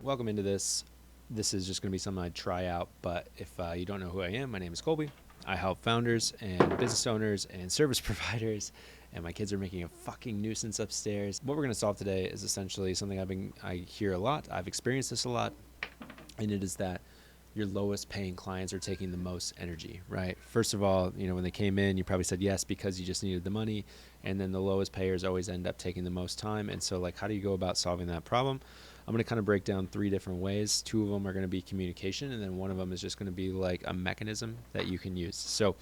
welcome into this. This is just going to be something I try out, but if you don't know who I am, my name is Colby. I help founders and business owners and service providers, and my kids are making a fucking nuisance upstairs. What we're going to solve today is essentially something I hear a lot. I've experienced this a lot, and it is that your lowest paying clients are taking the most energy, right? First of all, when they came in, you probably said yes because you just needed the money, and then the lowest payers always end up taking the most time. And so, how do you go about solving that problem? I'm going to kind of break down 3 different ways. 2 of them are going to be communication, and then one of them is just going to be like a mechanism that you can use. So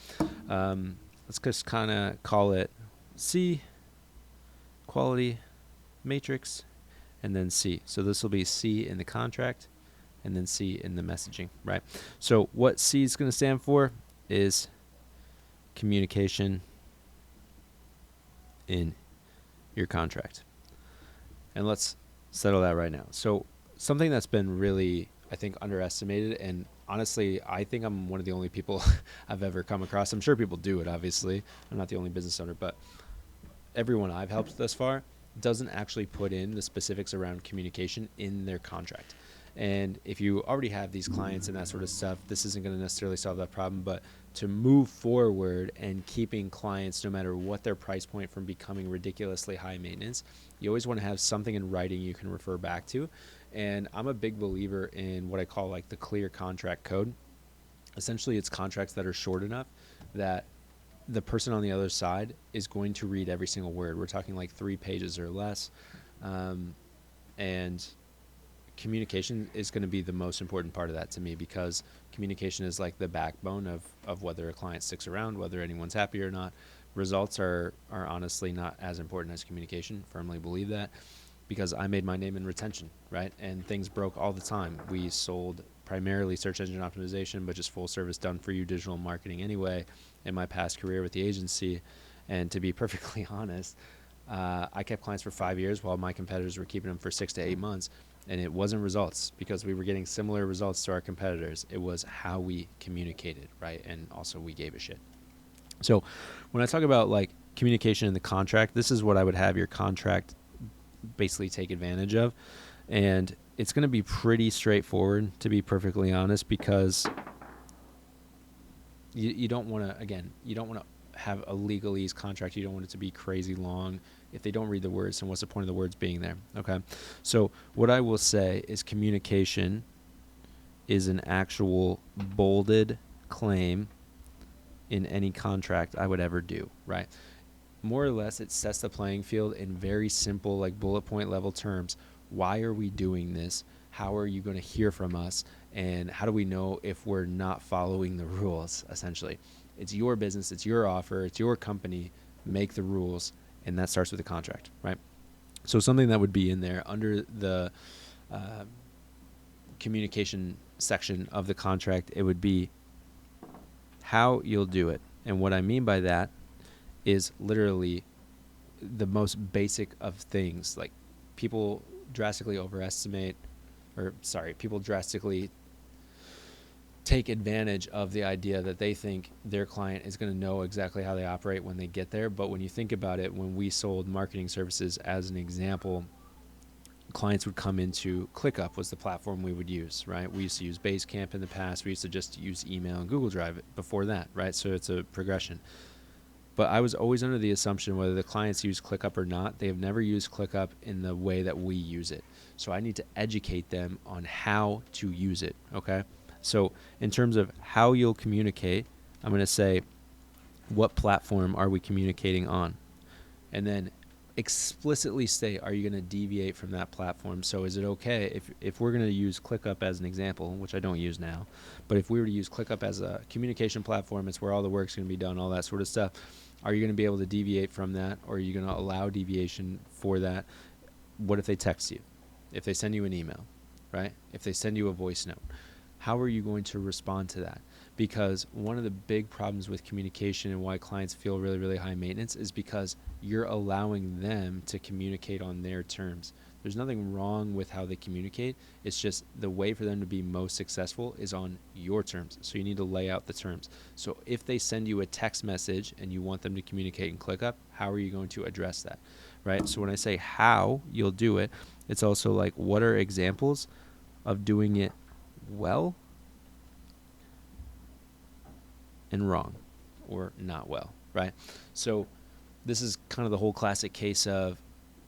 let's just kind of call it C, quality, matrix, and then C. So this will be C in the contract, and then C in the messaging, right? So what C is going to stand for is communication in your contract. And let's settle that right now. So something that's been really, I think, underestimated, and honestly, I think I'm one of the only people I've ever come across. I'm sure people do it, obviously. I'm not the only business owner, but everyone I've helped thus far doesn't actually put in the specifics around communication in their contract. And if you already have these clients and that sort of stuff, this isn't going to necessarily solve that problem. But to move forward and keeping clients, no matter what their price point, from becoming ridiculously high maintenance, you always want to have something in writing you can refer back to. And I'm a big believer in what I call the clear contract code. Essentially, it's contracts that are short enough that the person on the other side is going to read every single word. We're talking 3 pages or less. And communication is going to be the most important part of that to me, because communication is the backbone of whether a client sticks around, whether anyone's happy or not. Results are honestly not as important as communication. Firmly believe that, because I made my name in retention, right? And things broke all the time. We sold primarily search engine optimization, but just full service done for you digital marketing anyway in my past career with the agency. And to be perfectly honest, I kept clients for 5 years while my competitors were keeping them for 6 to 8 months. And it wasn't results because we were getting similar results to our competitors. It was how we communicated, right? And also we gave a shit. So when I talk about communication in the contract, this is what I would have your contract basically take advantage of. And it's going to be pretty straightforward, to be perfectly honest, because you don't want to have a legalese contract. You don't want it to be crazy long. If they don't read the words, then what's the point of the words being there? Okay. So what I will say is communication is an actual bolded claim in any contract I would ever do, right? More or less, it sets the playing field in very simple, bullet point level terms. Why are we doing this? How are you going to hear from us? And how do we know if we're not following the rules, essentially? It's your business. It's your offer. It's your company. Make the rules. And that starts with the contract, right? So something that would be in there under the communication section of the contract, it would be how you'll do it. And what I mean by that is literally the most basic of things. People drastically take advantage of the idea that they think their client is going to know exactly how they operate when they get there. But when you think about it, when we sold marketing services, as an example, clients would come into ClickUp was the platform we would use, right? We used to use Basecamp in the past. We used to just use email and Google Drive before that, right? So it's a progression. But I was always under the assumption whether the clients use ClickUp or not, they have never used ClickUp in the way that we use it. So I need to educate them on how to use it, okay? So in terms of how you'll communicate, I'm going to say, what platform are we communicating on? And then explicitly state, are you going to deviate from that platform? So is it okay if we're going to use ClickUp as an example, which I don't use now, but if we were to use ClickUp as a communication platform, it's where all the work's going to be done, all that sort of stuff. Are you going to be able to deviate from that, or are you going to allow deviation for that? What if they text you? If they send you an email, right? If they send you a voice note? How are you going to respond to that? Because one of the big problems with communication and why clients feel really, really high maintenance is because you're allowing them to communicate on their terms. There's nothing wrong with how they communicate. It's just the way for them to be most successful is on your terms. So you need to lay out the terms. So if they send you a text message and you want them to communicate in ClickUp, how are you going to address that, right? So when I say how you'll do it, it's also what are examples of doing it well and wrong, or not well, right? So this is kind of the whole classic case of,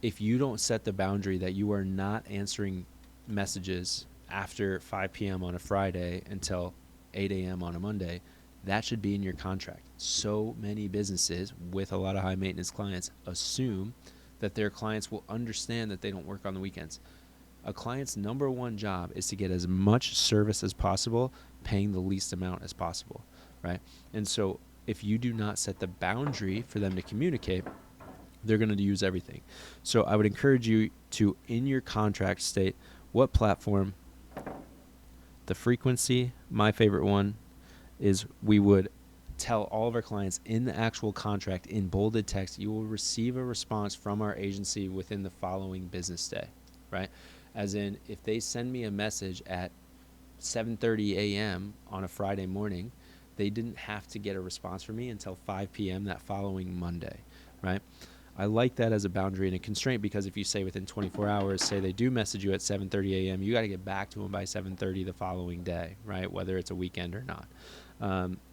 if you don't set the boundary that you are not answering messages after 5 p.m. on a Friday until 8 a.m. on a Monday, that should be in your contract. So many businesses with a lot of high maintenance clients assume that their clients will understand that they don't work on the weekends. A client's number one job is to get as much service as possible, paying the least amount as possible, right? And so if you do not set the boundary for them to communicate, they're going to use everything. So I would encourage you to, in your contract, state what platform, the frequency. My favorite one is, we would tell all of our clients in the actual contract in bolded text, you will receive a response from our agency within the following business day, right? As in, if they send me a message at 7:30 a.m. on a Friday morning, they didn't have to get a response from me until 5 p.m. that following Monday, right? I like that as a boundary and a constraint, because if you say within 24 hours, say they do message you at 7:30 a.m., you got to get back to them by 7:30 the following day, right? Whether it's a weekend or not.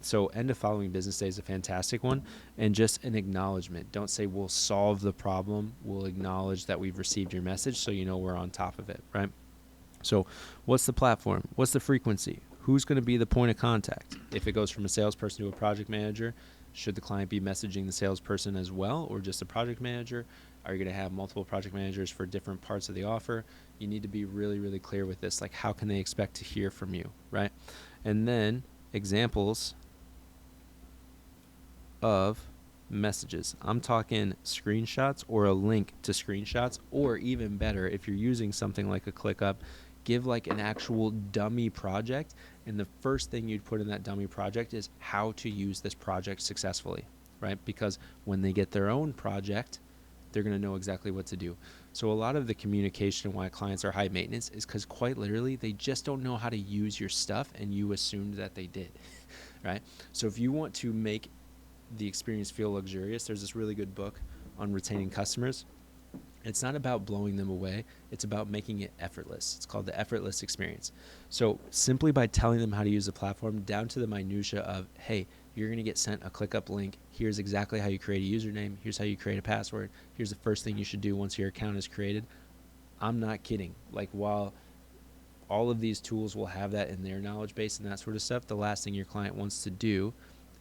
So end of following business day is a fantastic one, and just an acknowledgement. Don't say we'll solve the problem. We'll acknowledge that we've received your message, so you know we're on top of it, right? So what's the platform? What's the frequency? Who's going to be the point of contact? If it goes from a salesperson to a project manager, should the client be messaging the salesperson as well, or just a project manager? Are you going to have multiple project managers for different parts of the offer? You need to be really, really clear with this. Like, how can they expect to hear from you, right? And then examples of messages. I'm talking screenshots or a link to screenshots, or even better, if you're using something like a ClickUp, give like an actual dummy project, and the first thing you'd put in that dummy project is how to use this project successfully, right? Because when they get their own project, they're going to know exactly what to do. So a lot of the communication why clients are high maintenance is because, quite literally, they just don't know how to use your stuff, and you assumed that they did, right? So if you want to make the experience feel luxurious, there's this really good book on retaining customers. It's not about blowing them away. It's about making it effortless. It's called the effortless experience. So simply by telling them how to use the platform, down to the minutia of, hey, you're going to get sent a ClickUp link. Here's exactly how you create a username. Here's how you create a password. Here's the first thing you should do once your account is created. I'm not kidding. Like, while all of these tools will have that in their knowledge base and that sort of stuff, the last thing your client wants to do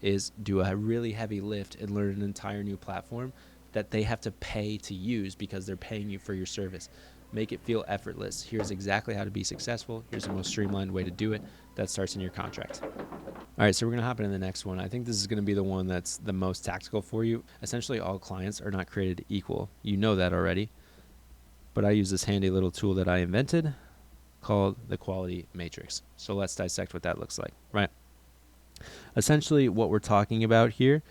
is do a really heavy lift and learn an entire new platform that they have to pay to use because they're paying you for your service. Make it feel effortless. Here's exactly how to be successful. Here's the most streamlined way to do it. That starts in your contract. All right, so we're going to hop into the next one. I think this is going to be the one that's the most tactical for you. Essentially, all clients are not created equal. You know that already. But I use this handy little tool that I invented called the quality matrix. So let's dissect what that looks like, right? Essentially, what we're talking about here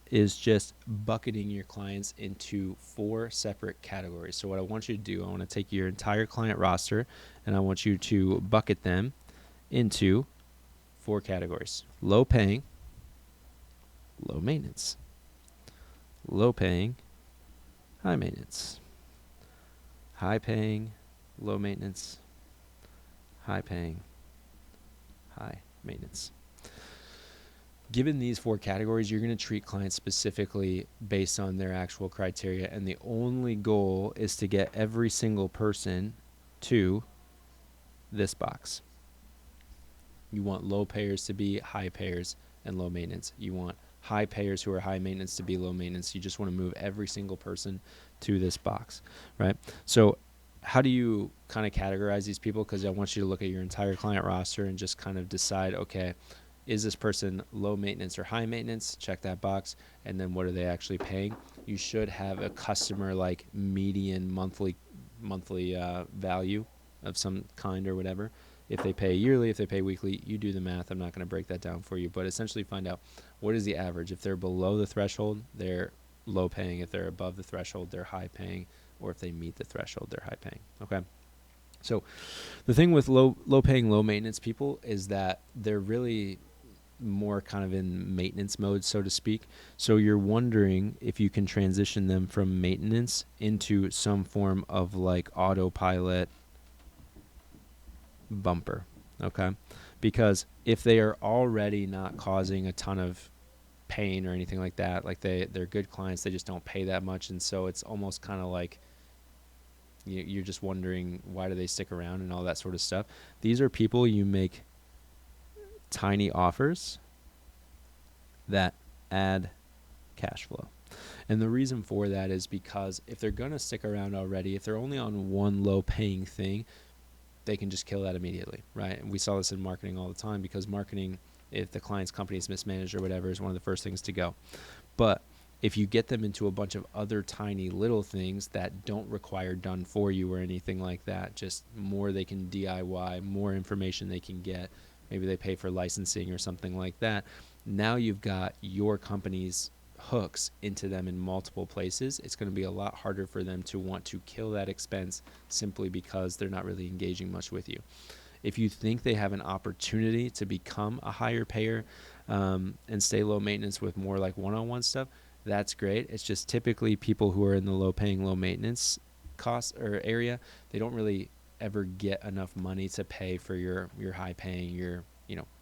is just bucketing your clients into 4 separate categories. So what I want you to do, I want to take your entire client roster and I want you to bucket them into 4 categories: low paying, low maintenance, low paying, high maintenance, high paying, low maintenance, high paying, high maintenance. Given these 4 categories, you're going to treat clients specifically based on their actual criteria, and the only goal is to get every single person to this box. You want low payers to be high payers and low maintenance. You want high payers who are high maintenance to be low maintenance. You just want to move every single person to this box, right? So how do you kind of categorize these people? Because I want you to look at your entire client roster and just kind of decide, okay, is this person low maintenance or high maintenance? Check that box. And then what are they actually paying? You should have a customer like median monthly value of some kind or whatever. If they pay yearly, if they pay weekly, you do the math. I'm not going to break that down for you, but essentially find out what is the average. If they're below the threshold, they're low paying. If they're above the threshold, they're high paying. Or if they meet the threshold, they're high paying. Okay. So the thing with low paying, low maintenance people is that they're really more kind of in maintenance mode, so to speak. So you're wondering if you can transition them from maintenance into some form of like autopilot bumper, okay? Because if they are already not causing a ton of pain or anything like that, like they're good clients, they just don't pay that much, and so it's almost kind of like you're just wondering why do they stick around and all that sort of stuff. These are people you make tiny offers that add cash flow. And the reason for that is because if they're going to stick around already, if they're only on one low paying thing, they can just kill that immediately, right? And we saw this in marketing all the time, because marketing, if the client's company is mismanaged or whatever, is one of the first things to go. But if you get them into a bunch of other tiny little things that don't require done for you or anything like that, just more they can DIY, more information they can get, maybe they pay for licensing or something like that, now you've got your company's hooks into them in multiple places. It's going to be a lot harder for them to want to kill that expense simply because they're not really engaging much with you. If you think they have an opportunity to become a higher payer and stay low maintenance with more like one-on-one stuff, that's great. It's just typically people who are in the low paying, low maintenance cost or area, they don't really ever get enough money to pay for your high paying, your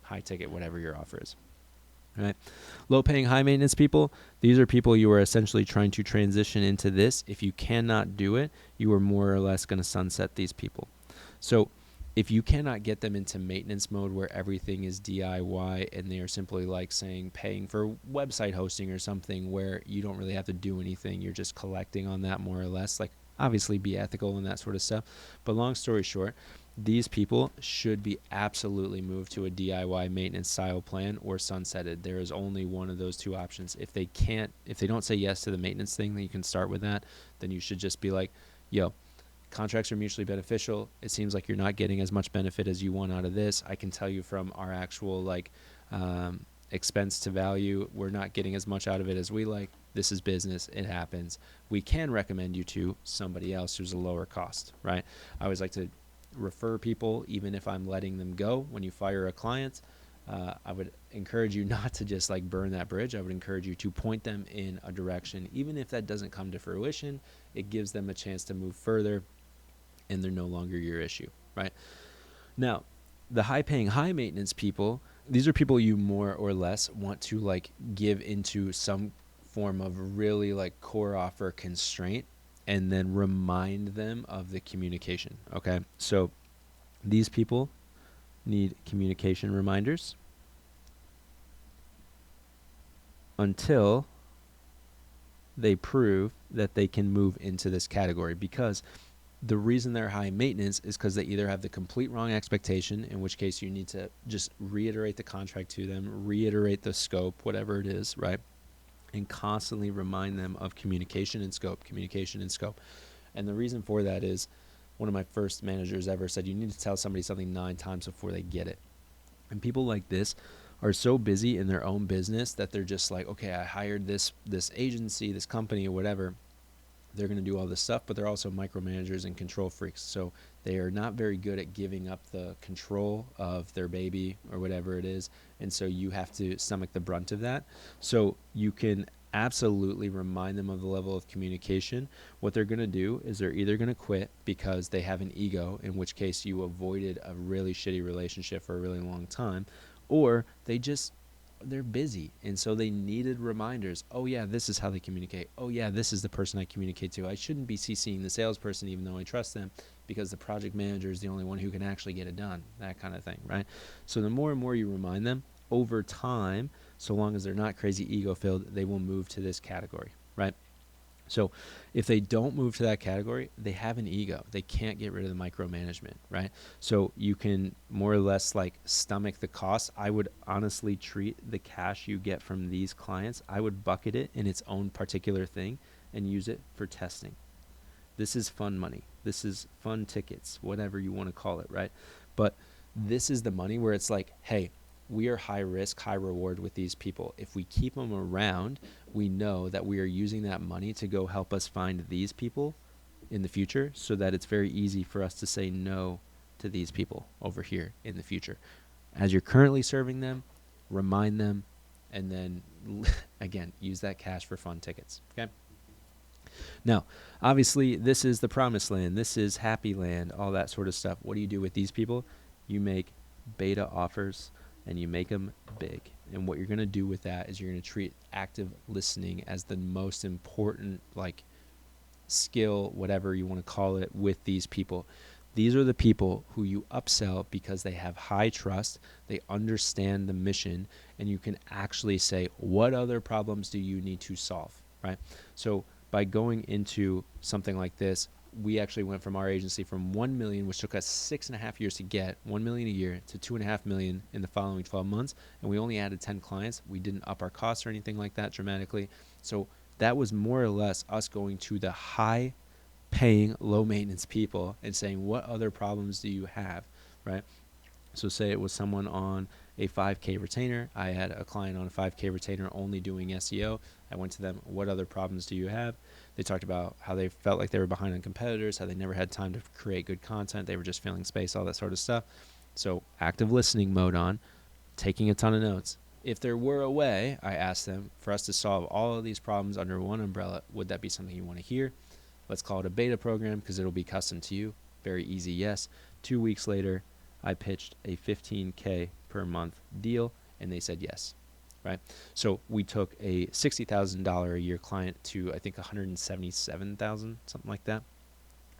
high ticket, whatever your offer is. Right? Low paying, high maintenance people, these are people you are essentially trying to transition into this. If you cannot do it, you are more or less going to sunset these people. So if you cannot get them into maintenance mode where everything is DIY and they are simply like saying paying for website hosting or something where you don't really have to do anything, you're just collecting on that more or less, like obviously be ethical and that sort of stuff. But long story short, these people should be absolutely moved to a DIY maintenance style plan or sunsetted. There is only one of those two options. If they don't say yes to the maintenance thing, then you can start with that. Then you should just be like, yo, contracts are mutually beneficial. It seems like you're not getting as much benefit as you want out of this. I can tell you from our actual expense to value, we're not getting as much out of it as we like. This is business. It happens. We can recommend you to somebody else who's a lower cost, right? I always like to refer people, even if I'm letting them go. When you fire a client, I would encourage you not to just like burn that bridge. I would encourage you to point them in a direction. Even if that doesn't come to fruition, it gives them a chance to move further and they're no longer your issue, right? Now, the high paying, high maintenance people, these are people you more or less want to like give into some form of really like core offer constraint and then remind them of the communication, okay? So these people need communication reminders until they prove that they can move into this category, because the reason they're high maintenance is because they either have the complete wrong expectation, in which case you need to just reiterate the contract to them, reiterate the scope, whatever it is, right? And constantly remind them of communication and scope, communication and scope. And the reason for that is one of my first managers ever said, you need to tell somebody something 9 times before they get it. And people like this are so busy in their own business that they're just like, okay, I hired this agency, this company or whatever. They're going to do all this stuff, but they're also micromanagers and control freaks. So they are not very good at giving up the control of their baby or whatever it is. And so you have to stomach the brunt of that. So you can absolutely remind them of the level of communication. What they're going to do is they're either going to quit because they have an ego, in which case you avoided a really shitty relationship for a really long time, or they're busy, and so they needed reminders. Oh yeah, this is how they communicate. Oh yeah, this is the person I communicate to. I shouldn't be CCing the salesperson even though I trust them, because the project manager is the only one who can actually get it done, that kind of thing, right? So the more and more you remind them, over time, so long as they're not crazy ego filled, they will move to this category, right? So if they don't move to that category, they have an ego. They can't get rid of the micromanagement, right? So you can more or less like stomach the cost. I would honestly treat the cash you get from these clients, I would bucket it in its own particular thing and use it for testing. This is fun money. This is fun tickets, whatever you want to call it, right? But this is the money where it's like, hey, we are high risk, high reward with these people. If we keep them around, we know that we are using that money to go help us find these people in the future, so that it's very easy for us to say no to these people over here in the future. As you're currently serving them, remind them, and then again, use that cash for fun tickets, okay? Now, obviously, this is the promised land. This is happy land, all that sort of stuff. What do you do with these people? you make beta offers and you make them big. And what you're going to do with that is you're going to treat active listening as the most important, like, skill, whatever you want to call it, with these people. These are the people who you upsell because they have high trust, they understand the mission, and you can actually say, what other problems do you need to solve, right? So by going into something like this, we actually went from our agency from 1 million, which took us 6.5 years to get 1 million a year, to 2.5 million in the following 12 months. And we only added 10 clients. We didn't up our costs or anything like that dramatically. So that was more or less us going to the high paying, low maintenance people and saying, what other problems do you have, right? So say it was someone on a 5K retainer. I had a client on a 5K retainer only doing SEO. I went to them, what other problems do you have? They talked about how they felt like they were behind on competitors, how they never had time to create good content. They were just filling space, all that sort of stuff. So active listening mode on, taking a ton of notes. If there were a way, I asked them, for us to solve all of these problems under one umbrella, would that be something you want to hear? Let's call it a beta program because it'll be custom to you. Very easy, yes. 2 weeks later, I pitched a $15K per month deal, and they said yes, right? So we took a $60,000 a year client to, I think, $177,000, something like that,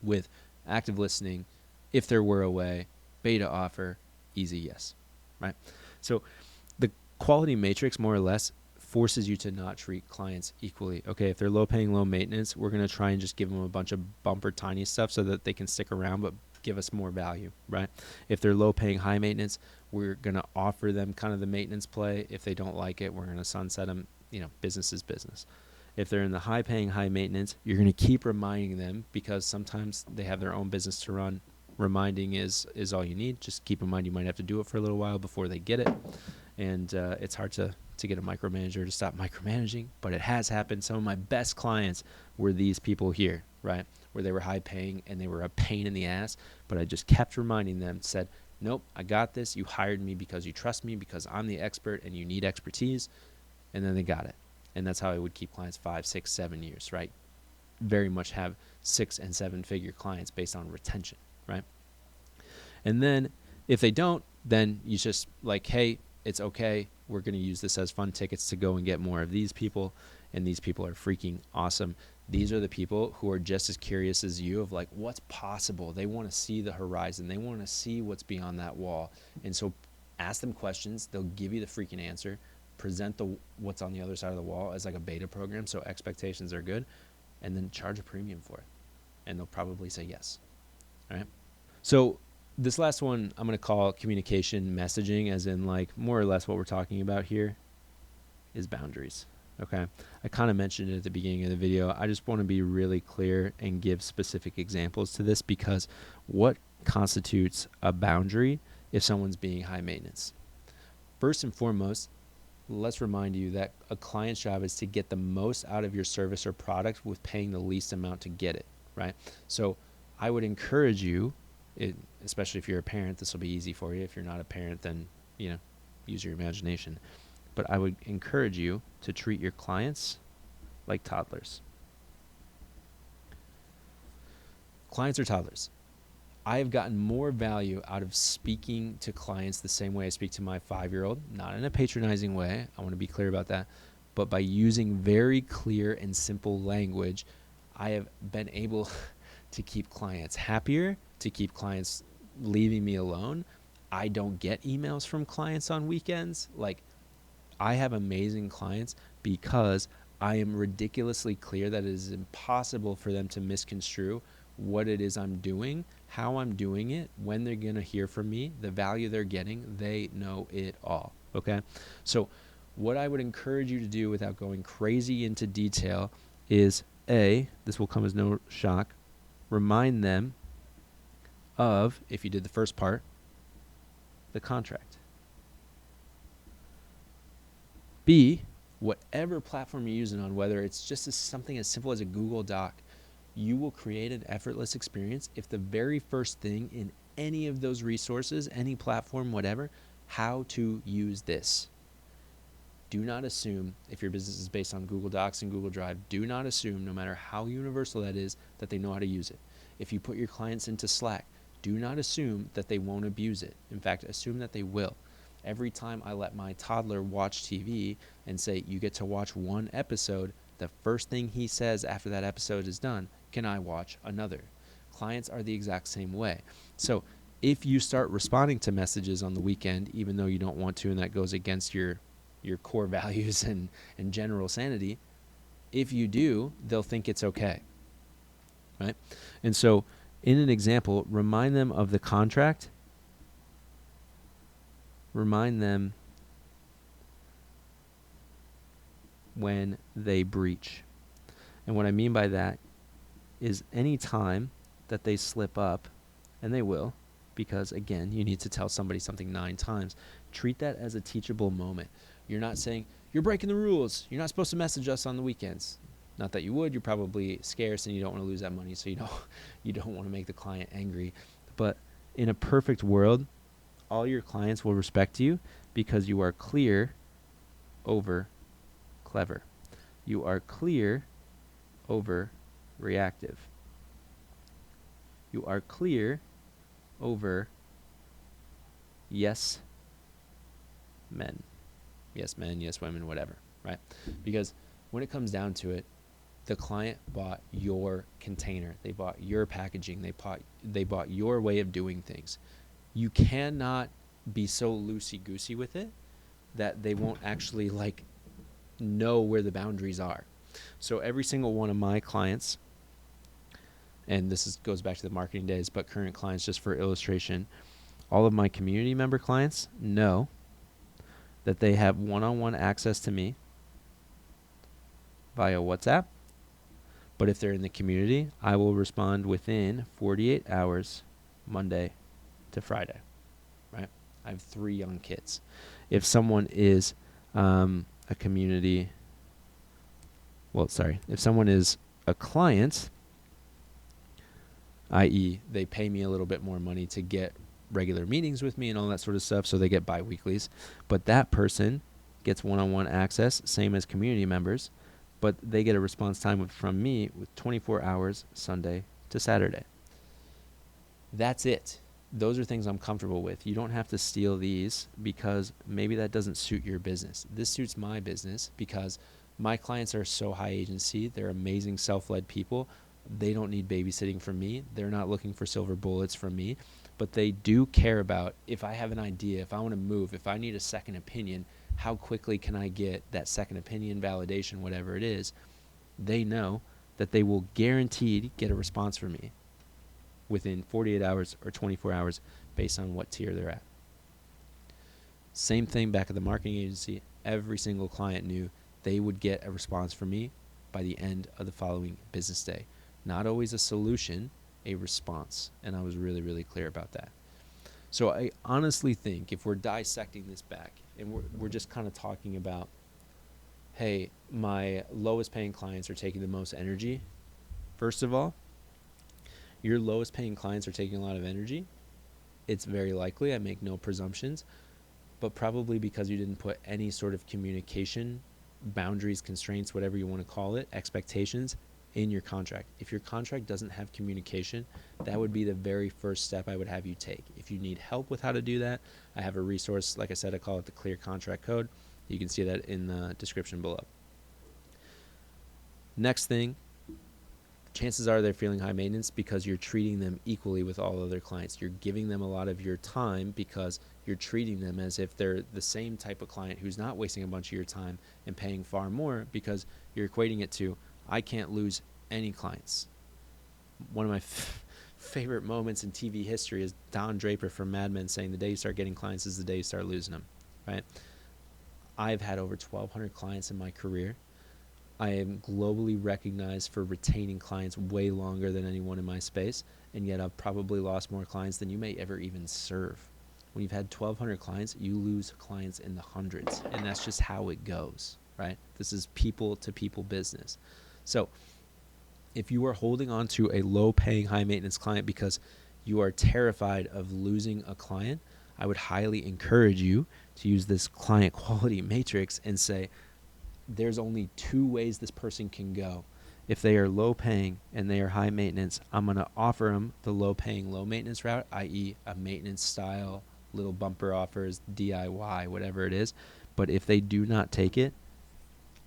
with active listening. If there were a way, beta offer, easy yes, right? So the quality matrix, more or less, forces you to not treat clients equally. Okay, if they're low paying, low maintenance, we're going to try and just give them a bunch of bumper tiny stuff so that they can stick around but give us more value, right? If they're low paying, high maintenance, we're going to offer them kind of the maintenance play. If they don't like it, we're going to sunset them. You know, business is business. If they're in the high paying, high maintenance, you're going to keep reminding them because sometimes they have their own business to run. Reminding is all you need. Just keep in mind you might have to do it for a little while before they get it. And it's hard to get a micromanager to stop micromanaging, but it has happened. Some of my best clients were these people here, right, where they were high paying and they were a pain in the ass, but I just kept reminding them, said, nope, I got this. You hired me because you trust me, because I'm the expert and you need expertise. And then they got it. And that's how I would keep clients 5, 6, 7 years, right? Very much have 6 and 7 figure clients based on retention, right? And then if they don't, then you just like, hey, it's okay. We're going to use this as fun tickets to go and get more of these people. And these people are freaking awesome. These are the people who are just as curious as you of like, what's possible? They want to see the horizon. They want to see what's beyond that wall. And so ask them questions. They'll give you the freaking answer. Present what's on the other side of the wall as like a beta program so expectations are good. And then charge a premium for it. And they'll probably say yes. All right? So this last one I'm going to call communication messaging, as in like more or less what we're talking about here is boundaries. Okay. I kind of mentioned it at the beginning of the video. I just want to be really clear and give specific examples to this, because what constitutes a boundary if someone's being high maintenance? First and foremost, let's remind you that a client's job is to get the most out of your service or product with paying the least amount to get it, right? So I would encourage you, especially if you're a parent, this will be easy for you. If you're not a parent, then, use your imagination. But I would encourage you to treat your clients like toddlers. Clients are toddlers. I have gotten more value out of speaking to clients the same way I speak to my 5-year-old, not in a patronizing way. I want to be clear about that. But by using very clear and simple language, I have been able to keep clients happier, to keep clients leaving me alone. I don't get emails from clients on weekends. Like, I have amazing clients because I am ridiculously clear that it is impossible for them to misconstrue what it is I'm doing, how I'm doing it, when they're going to hear from me, the value they're getting. They know it all. Okay. So what I would encourage you to do without going crazy into detail is this will come as no shock, remind them of, if you did the first part, the contract. B, whatever platform you're using on, whether it's just something as simple as a Google Doc, you will create an effortless experience if the very first thing in any of those resources, any platform, whatever, how to use this. Do not assume, if your business is based on Google Docs and Google Drive, do not assume, no matter how universal that is, that they know how to use it. If you put your clients into Slack, Do not assume that they won't abuse it. In fact, assume that they will. Every time I let my toddler watch TV and say, you get to watch one episode, the first thing he says after that episode is done, can I watch another? Clients are the exact same way. So if you start responding to messages on the weekend, even though you don't want to, and that goes against your core values and general sanity, if you do, they'll think it's okay, right? And so in an example, remind them of the contract. Remind them when they breach. And what I mean by that is any time that they slip up, and they will, because again, you need to tell somebody something 9 times, treat that as a teachable moment. You're not saying, you're breaking the rules, you're not supposed to message us on the weekends. Not that you would, you're probably scarce and you don't want to lose that money, so you don't want to make the client angry. But in a perfect world, all your clients will respect you because you are clear over clever. You are clear over reactive. You are clear over yes men. Yes men, yes women, whatever, right? Because when it comes down to it, the client bought your container. They bought your packaging. They bought your way of doing things. You cannot be so loosey-goosey with it that they won't actually know where the boundaries are. So every single one of my clients, and this goes back to the marketing days, but current clients, just for illustration, all of my community member clients know that they have one-on-one access to me via WhatsApp. But if they're in the community, I will respond within 48 hours, Monday to Friday, right? I have 3 young kids. If someone is if someone is a client, i.e. they pay me a little bit more money to get regular meetings with me and all that sort of stuff, so they get bi-weeklies, but that person gets one-on-one access, same as community members, but they get a response time from me with 24 hours, Sunday to Saturday. That's it. Those are things I'm comfortable with. You don't have to steal these because maybe that doesn't suit your business. This suits my business because my clients are so high agency. They're amazing self-led people. They don't need babysitting from me. They're not looking for silver bullets from me, but they do care about, if I have an idea, if I want to move, if I need a second opinion, how quickly can I get that second opinion, validation, whatever it is. They know that they will guaranteed get a response from me within 48 hours or 24 hours based on what tier they're at. Same thing back at the marketing agency. Every single client knew they would get a response from me by the end of the following business day. Not always a solution, a response. And I was really, really clear about that. So I honestly think if we're dissecting this back and we're just kind of talking about, hey, my lowest paying clients are taking the most energy. First of all, your lowest paying clients are taking a lot of energy. It's very likely, I make no presumptions, but probably because you didn't put any sort of communication, boundaries, constraints, whatever you want to call it, expectations in your contract. If your contract doesn't have communication, that would be the very first step I would have you take. If you need help with how to do that, I have a resource. Like I said, I call it the Clear Contract Code. You can see that in the description below. Next thing, chances are they're feeling high maintenance because you're treating them equally with all other clients. You're giving them a lot of your time because you're treating them as if they're the same type of client who's not wasting a bunch of your time and paying far more, because you're equating it to, I can't lose any clients. One of my favorite moments in TV history is Don Draper from Mad Men saying the day you start getting clients is the day you start losing them, right? I've had over 1,200 clients in my career. I am globally recognized for retaining clients way longer than anyone in my space, and yet I've probably lost more clients than you may ever even serve. When you've had 1,200 clients, you lose clients in the hundreds, and that's just how it goes, right? This is people-to-people business. So if you are holding on to a low-paying, high-maintenance client because you are terrified of losing a client, I would highly encourage you to use this client quality matrix and say, there's only 2 ways this person can go. If they are low paying and they are high maintenance, I'm going to offer them the low paying, low maintenance route, i.e. a maintenance style, little bumper offers, DIY, whatever it is. But if they do not take it,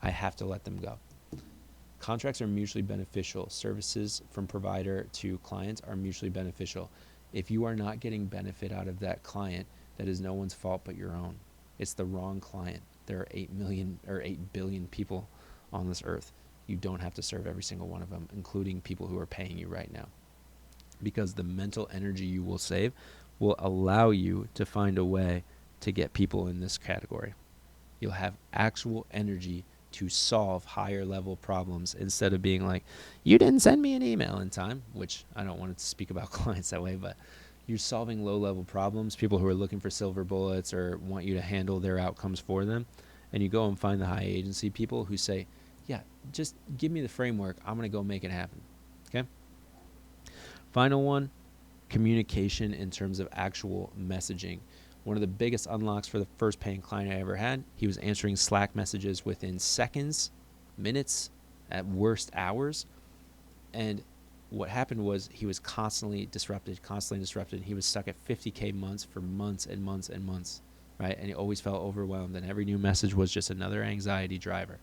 I have to let them go. Contracts are mutually beneficial. Services from provider to clients are mutually beneficial. If you are not getting benefit out of that client, that is no one's fault but your own. It's the wrong client. There are 8 million or 8 billion people on this earth. You don't have to serve every single one of them, including people who are paying you right now. Because the mental energy you will save will allow you to find a way to get people in this category. You'll have actual energy to solve higher level problems instead of being like, you didn't send me an email in time, which I don't want to speak about clients that way, but you're solving low level problems, people who are looking for silver bullets or want you to handle their outcomes for them. And you go and find the high agency people who say, yeah, just give me the framework. I'm going to go make it happen. Okay. Final one, communication in terms of actual messaging. One of the biggest unlocks for the first paying client I ever had, he was answering Slack messages within seconds, minutes, at worst hours. And what happened was he was constantly disrupted. He was stuck at 50K months for months and months and months, right? And he always felt overwhelmed, and every new message was just another anxiety driver.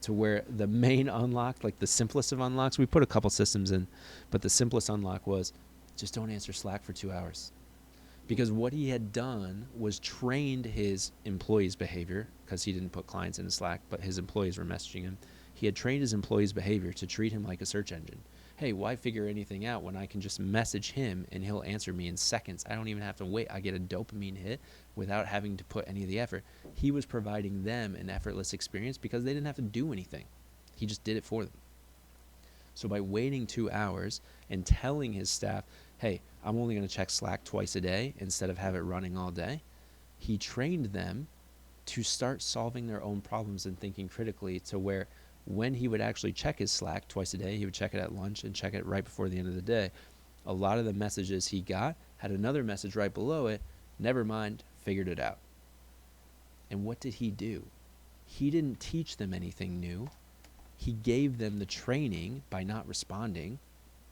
To where the main unlock, like the simplest of unlocks, we put a couple systems in, but the simplest unlock was just don't answer Slack for 2 hours. Because what he had done was trained his employees' behavior, because he didn't put clients into Slack, but his employees were messaging him. He had trained his employees' behavior to treat him like a search engine. Hey, why figure anything out when I can just message him and he'll answer me in seconds? I don't even have to wait. I get a dopamine hit without having to put any of the effort. He was providing them an effortless experience because they didn't have to do anything. He just did it for them. So by waiting 2 hours and telling his staff, hey, I'm only going to check Slack twice a day instead of have it running all day, he trained them to start solving their own problems and thinking critically, to where when he would actually check his Slack twice a day, he would check it at lunch and check it right before the end of the day. A lot of the messages he got had another message right below it, never mind, figured it out. And what did he do? He didn't teach them anything new. He gave them the training by not responding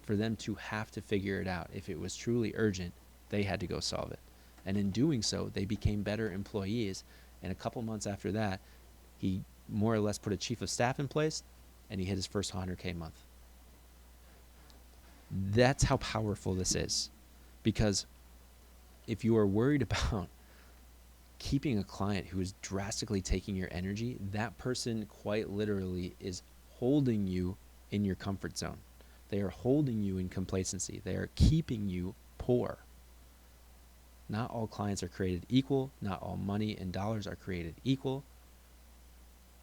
for them to have to figure it out. If it was truly urgent, they had to go solve it. And in doing so, they became better employees. And a couple months after that, he more or less put a chief of staff in place, and he hit his first 100K month. That's how powerful this is. Because if you are worried about keeping a client who is drastically taking your energy, that person quite literally is holding you in your comfort zone. They are holding you in complacency. They are keeping you poor. Not all clients are created equal. Not all money and dollars are created equal.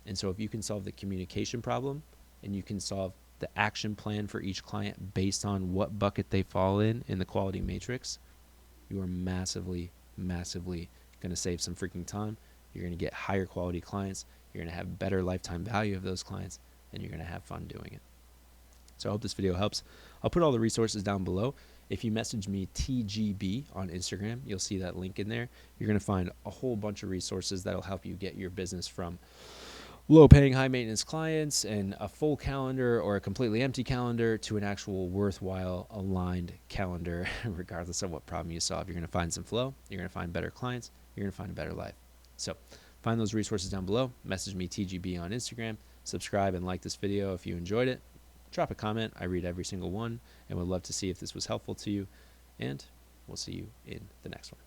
And so if you can solve the communication problem and you can solve the action plan for each client based on what bucket they fall in the quality matrix, you are massively, massively going to save some freaking time. You're going to get higher quality clients. You're going to have better lifetime value of those clients, and you're going to have fun doing it. So I hope this video helps. I'll put all the resources down below. If you message me TGB on Instagram, you'll see that link in there. You're going to find a whole bunch of resources that'll help you get your business from low-paying, high-maintenance clients and a full calendar or a completely empty calendar to an actual worthwhile, aligned calendar, regardless of what problem you solve. You're going to find some flow. You're going to find better clients. You're going to find a better life. So find those resources down below. Message me TGB on Instagram. Subscribe and like this video if you enjoyed it. Drop a comment. I read every single one and would love to see if this was helpful to you. And we'll see you in the next one.